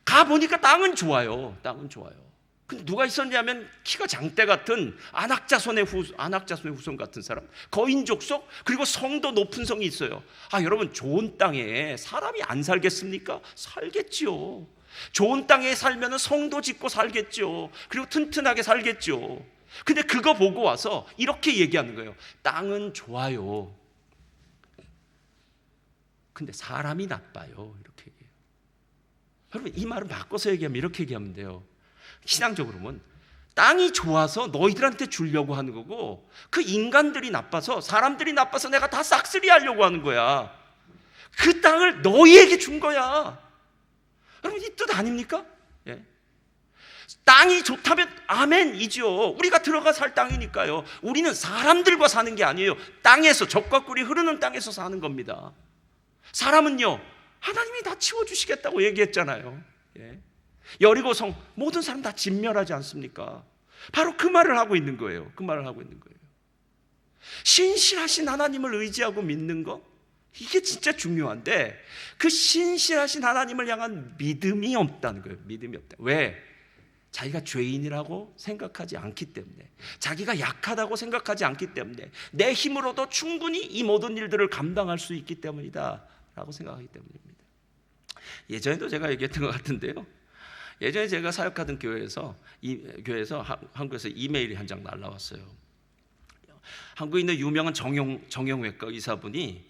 가보니까 땅은 좋아요. 땅은 좋아요. 근데 누가 있었냐면 키가 장대 같은 안악자손의 후손 같은 사람, 거인족속, 그리고 성도 높은 성이 있어요. 여러분, 좋은 땅에 사람이 안 살겠습니까? 살겠지요. 좋은 땅에 살면 성도 짓고 살겠죠. 그리고 튼튼하게 살겠죠. 근데 그거 보고 와서 이렇게 얘기하는 거예요. 땅은 좋아요. 근데 사람이 나빠요. 이렇게 얘기해요. 여러분, 이 말은 바꿔서 얘기하면 이렇게 얘기하면 돼요. 신앙적으로 보면 땅이 좋아서 너희들한테 주려고 하는 거고, 그 인간들이 나빠서, 사람들이 나빠서 내가 다 싹쓸이 하려고 하는 거야. 그 땅을 너희에게 준 거야. 여러분, 이 뜻 아닙니까? 예. 땅이 좋다면 아멘이죠. 우리가 들어가 살 땅이니까요. 우리는 사람들과 사는 게 아니에요. 땅에서, 적과 꿀이 흐르는 땅에서 사는 겁니다. 사람은요, 하나님이 다 치워주시겠다고 얘기했잖아요. 예. 여리고성 모든 사람 다 진멸하지 않습니까? 바로 그 말을 하고 있는 거예요. 그 말을 하고 있는 거예요. 신실하신 하나님을 의지하고 믿는 거, 이게 진짜 중요한데, 그 신실하신 하나님을 향한 믿음이 없다는 거예요. 믿음이 없다. 왜? 자기가 죄인이라고 생각하지 않기 때문에, 자기가 약하다고 생각하지 않기 때문에, 내 힘으로도 충분히 이 모든 일들을 감당할 수 있기 때문이다 라고 생각하기 때문입니다. 예전에도 제가 얘기했던 것 같은데요, 예전에 제가 사역하던 교회에서 한국에서 이메일이 한 장 날라왔어요. 한국에 있는 유명한 정형외과 의사분이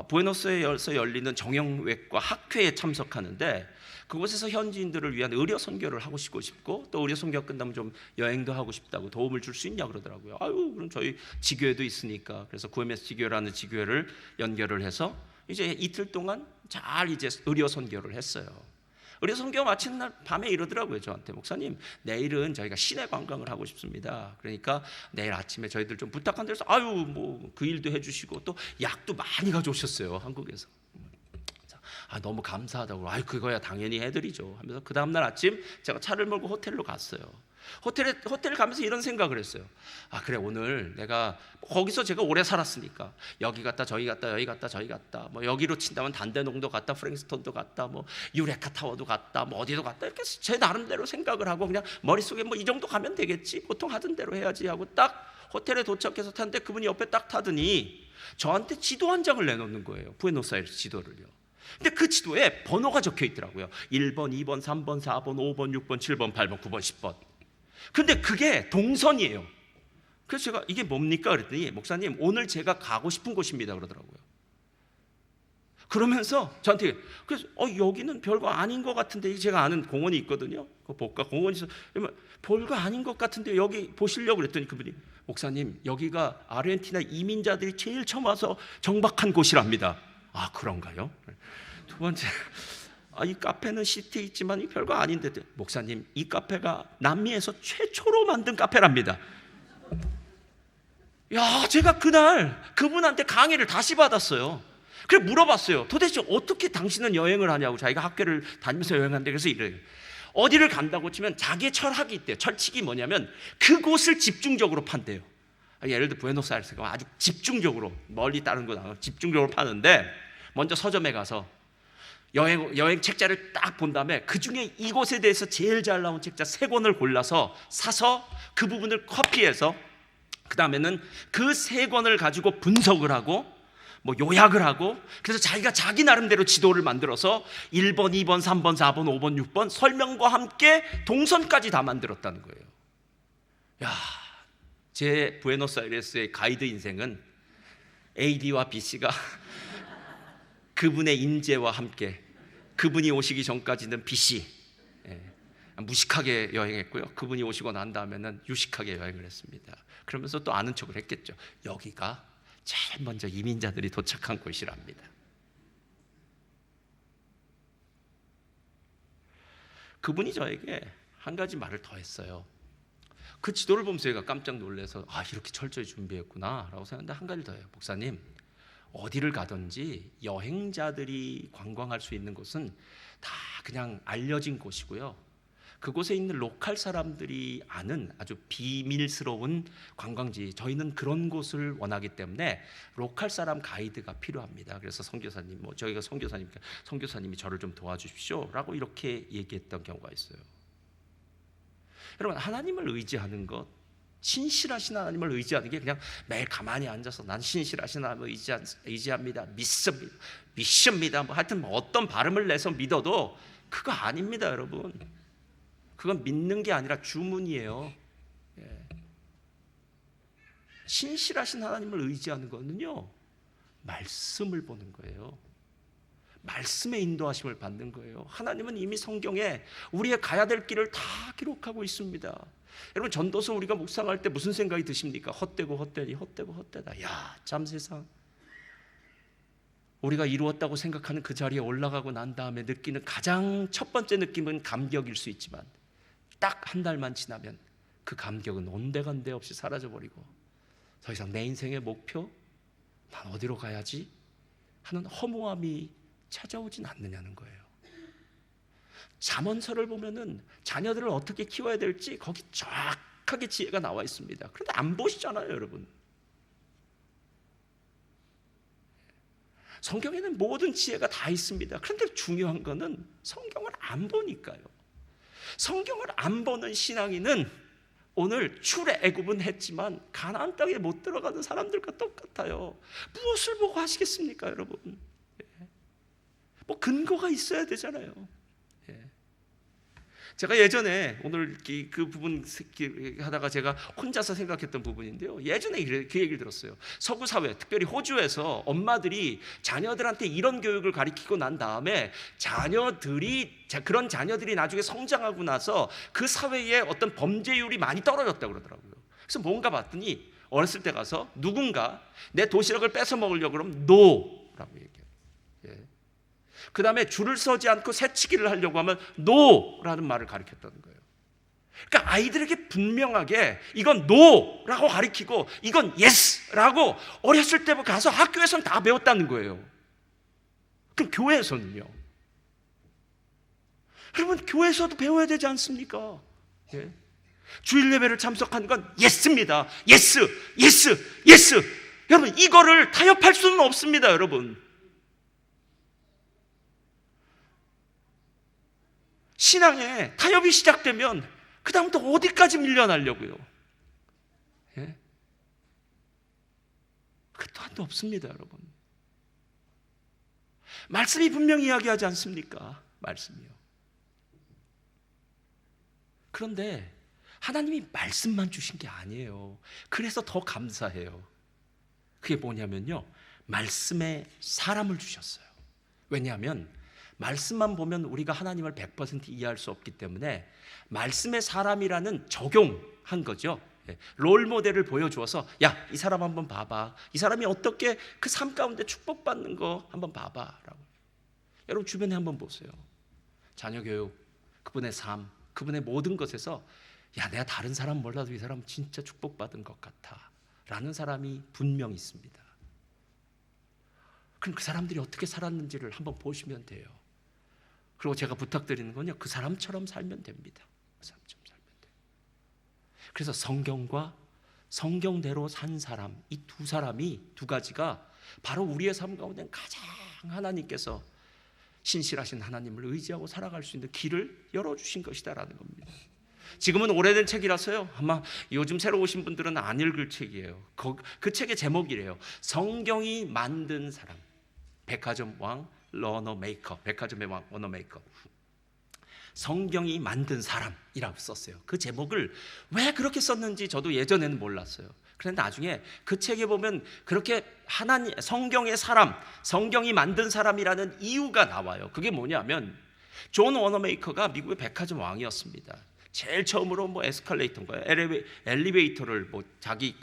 부에노스아이레스에서 열리는 정형외과 학회에 참석하는데, 그곳에서 현지인들을 위한 의료 선교를 하고 싶고 또 의료 선교가 끝나면 좀 여행도 하고 싶다고 도움을 줄 수 있냐 그러더라고요. 그럼 저희 지교회도 있으니까, 그래서 구엠에스 지교회라는 지교회를 연결을 해서 이제 이틀 동안 잘 이제 의료 선교를 했어요. 의료 선교 마치는 날 밤에 이러더라고요. 저한테, 목사님, 내일은 저희가 시내 관광을 하고 싶습니다. 그러니까 내일 아침에 저희들 좀 부탁한다 해서 뭐 그 일도 해주시고 또 약도 많이 가져오셨어요, 한국에서. 너무 감사하다고. 그거야 당연히 해드리죠 하면서 그 다음날 아침 제가 차를 몰고 호텔로 갔어요. 호텔 가면서 이런 생각을 했어요. 그래, 오늘 내가 거기서 제가 오래 살았으니까 여기 갔다 저기 갔다 여기 갔다 저기 갔다, 뭐 여기로 친다면 단대농도 갔다, 프랭스턴도 갔다, 뭐 유레카 타워도 갔다, 뭐 어디도 갔다, 이렇게 제 나름대로 생각을 하고 그냥 머릿속에 뭐 이 정도 가면 되겠지, 보통 하던 대로 해야지 하고 딱 호텔에 도착해서 탔는데 그분이 옆에 딱 타더니 저한테 지도 한 장을 내놓는 거예요. 부에노스아이레스 지도를요. 근데 그 지도에 번호가 적혀 있더라고요. 1번, 2번, 3번, 4번, 5번, 6번, 7번, 8번, 9번, 10번. 근데 그게 동선이에요. 그래서 제가 이게 뭡니까? 그랬더니 목사님, 오늘 제가 가고 싶은 곳입니다 그러더라고요. 그러면서 저한테, 그래서 여기는 별거 아닌 것 같은데, 제가 아는 공원이 있거든요. 그 복가 공원이 있어. 별거 아닌 것 같은데 여기 보시려고 그랬더니 그분이, 목사님, 여기가 아르헨티나 이민자들이 제일 처음 와서 정박한 곳이랍니다. 그런가요? 두 번째, 이 카페는 시티에 있지만 이 별거 아닌데, 목사님, 이 카페가 남미에서 최초로 만든 카페랍니다. 제가 그날 그분한테 강의를 다시 받았어요. 그래 물어봤어요. 도대체 어떻게 당신은 여행을 하냐고. 자기가 학교를 다니면서 여행한대. 그래서 이래요. 어디를 간다고 치면 자기의 철학이 있대요. 철칙이 뭐냐면 그곳을 집중적으로 판대요. 예를 들어 부에노스아이레스가 아주 집중적으로, 멀리 다른 거 나가고 집중적으로 파는데, 먼저 서점에 가서 여행 책자를 딱 본 다음에 그 중에 이곳에 대해서 제일 잘 나온 책자 3권을 골라서 사서 그 부분을 커피해서, 그 다음에는 그 3권을 가지고 분석을 하고 뭐 요약을 하고, 그래서 자기가 자기 나름대로 지도를 만들어서 1번, 2번, 3번, 4번, 5번, 6번 설명과 함께 동선까지 다 만들었다는 거예요. 제 부에노스아이레스의 가이드 인생은 AD와 BC가 그분의 인재와 함께, 그분이 오시기 전까지는 BC 무식하게 여행했고요. 그분이 오시고 난 다음에는 유식하게 여행을 했습니다. 그러면서 또 아는 척을 했겠죠. 여기가 제일 먼저 이민자들이 도착한 곳이랍니다. 그분이 저에게 한 가지 말을 더 했어요. 그 지도를 보면서 제가 깜짝 놀라서 이렇게 철저히 준비했구나 라고 생각했는데, 한 가지 더 해요. 목사님, 어디를 가든지 여행자들이 관광할 수 있는 곳은 다 그냥 알려진 곳이고요. 그곳에 있는 로컬 사람들이 아는 아주 비밀스러운 관광지, 저희는 그런 곳을 원하기 때문에 로컬 사람 가이드가 필요합니다. 그래서 선교사님, 저희가 선교사님이 저를 좀 도와주십시오라고 이렇게 얘기했던 경우가 있어요. 여러분, 하나님을 의지하는 것, 신실하신 하나님을 의지하는 게 그냥 매일 가만히 앉아서 난 신실하신 하나님을 의지합니다, 믿습니다, 하여튼 어떤 발음을 내서 믿어도 그거 아닙니다. 여러분, 그건 믿는 게 아니라 주문이에요. 신실하신 하나님을 의지하는 거는요, 말씀을 보는 거예요. 말씀의 인도하심을 받는 거예요. 하나님은 이미 성경에 우리의 가야 될 길을 다 기록하고 있습니다. 여러분, 전도서 우리가 묵상할 때 무슨 생각이 드십니까? 헛되고 헛되다. 야, 참 세상. 우리가 이루었다고 생각하는 그 자리에 올라가고 난 다음에 느끼는 가장 첫 번째 느낌은 감격일 수 있지만 딱 한 달만 지나면 그 감격은 온데간데 없이 사라져버리고 더 이상 내 인생의 목표, 난 어디로 가야지 하는 허무함이 찾아오진 않느냐는 거예요. 잠언서를 보면은 자녀들을 어떻게 키워야 될지 거기 정확하게 지혜가 나와 있습니다. 그런데 안 보시잖아요, 여러분. 성경에는 모든 지혜가 다 있습니다. 그런데 중요한 거는 성경을 안 보니까요. 성경을 안 보는 신앙인은 오늘 출애굽은 했지만 가나안 땅에 못 들어가는 사람들과 똑같아요. 무엇을 보고 하시겠습니까, 여러분? 뭐 근거가 있어야 되잖아요. 제가 예전에 오늘 그 부분 하다가 제가 혼자서 생각했던 부분인데요, 예전에 그 얘기를 들었어요. 서구 사회, 특별히 호주에서 엄마들이 자녀들한테 이런 교육을 가르치고 난 다음에 그런 자녀들이 나중에 성장하고 나서 그 사회에 어떤 범죄율이 많이 떨어졌다고 그러더라고요. 그래서 뭔가 봤더니 어렸을 때 가서 누군가 내 도시락을 뺏어 먹으려고 그러면 NO라고 얘기해요. 그 다음에 줄을 서지 않고 새치기를 하려고 하면 NO라는 말을 가르쳤다는 거예요. 그러니까 아이들에게 분명하게 이건 NO라고 가르치고 이건 YES라고 어렸을 때부터 가서 학교에서는 다 배웠다는 거예요. 그럼 교회에서는요? 여러분, 교회에서도 배워야 되지 않습니까? 주일 예배를 참석하는 건 YES입니다. YES. 여러분, 이거를 타협할 수는 없습니다, 여러분. 신앙에 타협이 시작되면 그 다음부터 어디까지 밀려나려고요? 끝도 한도 없습니다, 여러분. 말씀이 분명히 이야기하지 않습니까? 말씀이요. 그런데 하나님이 말씀만 주신 게 아니에요. 그래서 더 감사해요. 그게 뭐냐면요, 말씀에 사람을 주셨어요. 왜냐하면 말씀만 보면 우리가 하나님을 100% 이해할 수 없기 때문에 말씀의 사람이라는 적용한 거죠. 롤 모델을 보여주어서 야, 이 사람 한번 봐봐. 이 사람이 어떻게 그 삶 가운데 축복받는 거 한번 봐봐 라고. 여러분, 주변에 한번 보세요. 자녀 교육, 그분의 삶, 그분의 모든 것에서 야, 내가 다른 사람 몰라도 이 사람 진짜 축복받은 것 같아 라는 사람이 분명히 있습니다. 그럼 그 사람들이 어떻게 살았는지를 한번 보시면 돼요. 그리고 제가 부탁드리는 건요, 그 사람처럼 살면 됩니다. 그 사람처럼 살면 돼요. 그래서 성경과 성경대로 산 사람, 이 두 가지가 바로 우리의 삶 가운데 가장 하나님께서 신실하신 하나님을 의지하고 살아갈 수 있는 길을 열어주신 것이다라는 겁니다. 지금은 오래된 책이라서요, 아마 요즘 새로 오신 분들은 안 읽을 책이에요. 그 책의 제목이래요. 성경이 만든 사람. 백화점 왕 러너 메이커, 백화점의 왕 러너 메이커. 성경이 만든 사람이라고 썼어요. 그 제목을 왜 그렇게 썼는지 저도 예전에는 몰랐어요. 그런데 나중에 그 책에 보면 그렇게 성경의 사람, 성경이 만든 사람이라는 이유가 나와요. 그게 뭐냐면 존 워너메이커가 미국의 백화점 왕이었습니다. 제일 처음으로 에스컬레이터인가요? 엘리베이터를 자기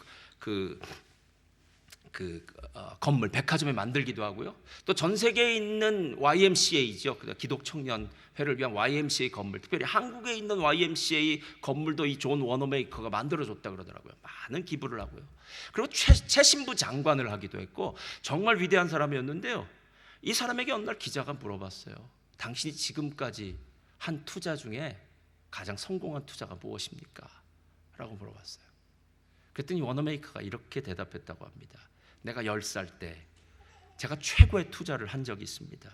건물, 백화점에 만들기도 하고요. 또 전 세계에 있는 YMCA죠. 기독 청년 회를 위한 YMCA 건물, 특별히 한국에 있는 YMCA 건물도 이 존 워너메이커가 만들어줬다 그러더라고요. 많은 기부를 하고요. 그리고 최신부 장관을 하기도 했고 정말 위대한 사람이었는데요. 이 사람에게 어느 날 기자가 물어봤어요. 당신이 지금까지 한 투자 중에 가장 성공한 투자가 무엇입니까? 라고 물어봤어요. 그랬더니 워너메이커가 이렇게 대답했다고 합니다. 내가 10살 때 제가 최고의 투자를 한 적이 있습니다.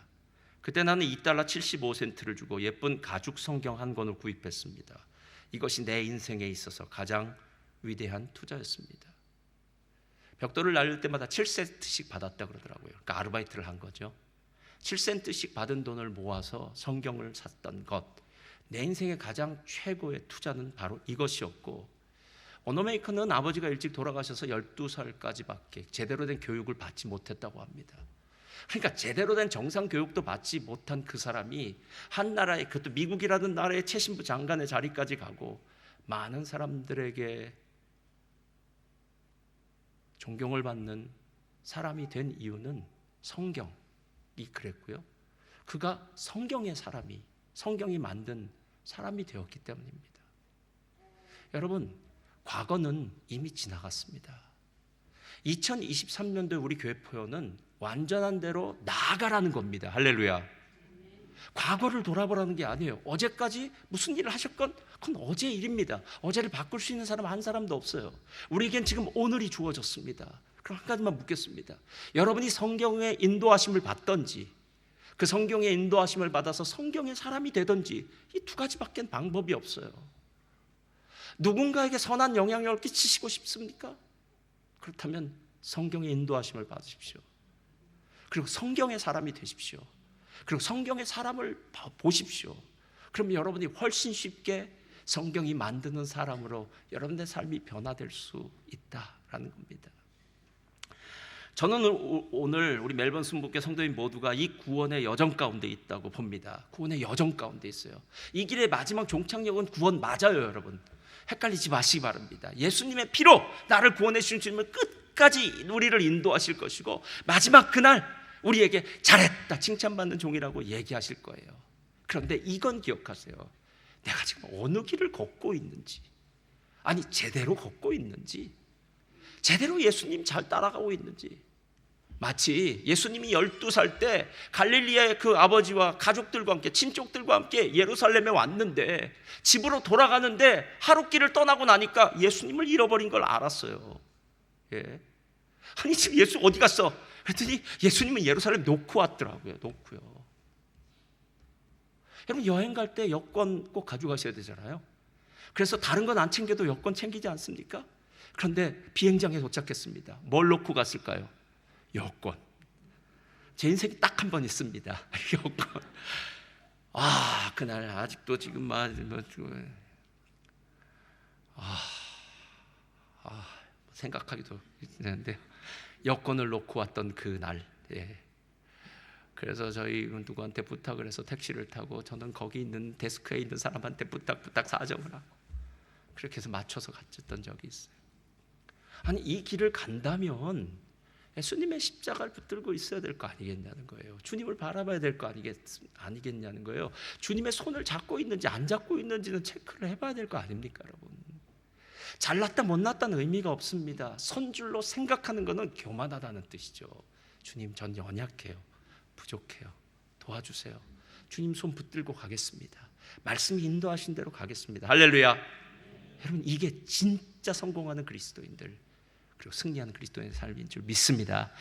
그때 나는 $2.75를 주고 예쁜 가죽 성경 한 권을 구입했습니다. 이것이 내 인생에 있어서 가장 위대한 투자였습니다. 벽돌을 날릴 때마다 7센트씩 받았다 그러더라고요. 그러니까 아르바이트를 한 거죠. 7센트씩 받은 돈을 모아서 성경을 샀던 것, 내 인생의 가장 최고의 투자는 바로 이것이었고, 워너메이커는 아버지가 일찍 돌아가셔서 12살까지밖에 제대로 된 교육을 받지 못했다고 합니다. 그러니까 제대로 된 정상 교육도 받지 못한 그 사람이 한 나라의, 그것도 미국이라는 나라의 최신부 장관의 자리까지 가고 많은 사람들에게 존경을 받는 사람이 된 이유는 성경이 그랬고요. 그가 성경의 사람이, 성경이 만든 사람이 되었기 때문입니다. 여러분, 과거는 이미 지나갔습니다. 2023년도에 우리 교회 표현은 완전한 대로 나아가라는 겁니다. 할렐루야. 과거를 돌아보라는 게 아니에요. 어제까지 무슨 일을 하셨건 그건 어제 일입니다. 어제를 바꿀 수 있는 사람 한 사람도 없어요. 우리에겐 지금 오늘이 주어졌습니다. 그럼 한 가지만 묻겠습니다. 여러분이 성경의 인도하심을 받든지 그 성경의 인도하심을 받아서 성경의 사람이 되든지 이 두 가지밖에 방법이 없어요. 누군가에게 선한 영향력을 끼치시고 싶습니까? 그렇다면 성경의 인도하심을 받으십시오. 그리고 성경의 사람이 되십시오. 그리고 성경의 사람을 보십시오. 그럼 여러분이 훨씬 쉽게 성경이 만드는 사람으로 여러분의 삶이 변화될 수 있다라는 겁니다. 저는 오늘 우리 멜번 순복교 성도인 모두가 이 구원의 여정 가운데 있다고 봅니다. 구원의 여정 가운데 있어요. 이 길의 마지막 종착역은 구원 맞아요, 여러분. 헷갈리지 마시기 바랍니다. 예수님의 피로 나를 구원해 주신 주님은 끝까지 우리를 인도하실 것이고 마지막 그날 우리에게 잘했다 칭찬받는 종이라고 얘기하실 거예요. 그런데 이건 기억하세요. 내가 지금 어느 길을 걷고 있는지, 아니 제대로 걷고 있는지, 제대로 예수님 잘 따라가고 있는지. 마치 예수님이 12살 때 갈릴리아의 그 아버지와 가족들과 함께 친족들과 함께 예루살렘에 왔는데 집으로 돌아가는데 하루길을 떠나고 나니까 예수님을 잃어버린 걸 알았어요. 예. 아니 지금 예수 어디 갔어? 그랬더니 예수님은 예루살렘 놓고 왔더라고요. 놓고요. 여러분 여행 갈 때 여권 꼭 가져가셔야 되잖아요. 그래서 다른 건 안 챙겨도 여권 챙기지 않습니까? 그런데 비행장에 도착했습니다. 뭘 놓고 갔을까요? 여권. 제 인생이 딱 한 번 있습니다. 여권. 그날 아직도 지금 생각하기도 되는데 여권을 놓고 왔던 그 날. 예. 그래서 저희 누구한테 부탁을 해서 택시를 타고 저는 거기 있는 데스크에 있는 사람한테 부탁 사정을 하고 그렇게 해서 맞춰서 갔던 적이 있어요. 아니 이 길을 간다면 예수님의 십자가를 붙들고 있어야 될 거 아니겠냐는 거예요. 주님을 바라봐야 될 거 아니겠냐는 거예요. 주님의 손을 잡고 있는지 안 잡고 있는지는 체크를 해봐야 될 거 아닙니까, 여러분? 잘났다 못났다는 의미가 없습니다. 선줄로 생각하는 것은 교만하다는 뜻이죠. 주님 전 연약해요. 부족해요. 도와주세요. 주님 손 붙들고 가겠습니다. 말씀이 인도하신 대로 가겠습니다. 할렐루야. 여러분 이게 진짜 성공하는 그리스도인들 그리고 승리하는 그리스도인의 삶인 줄 믿습니다.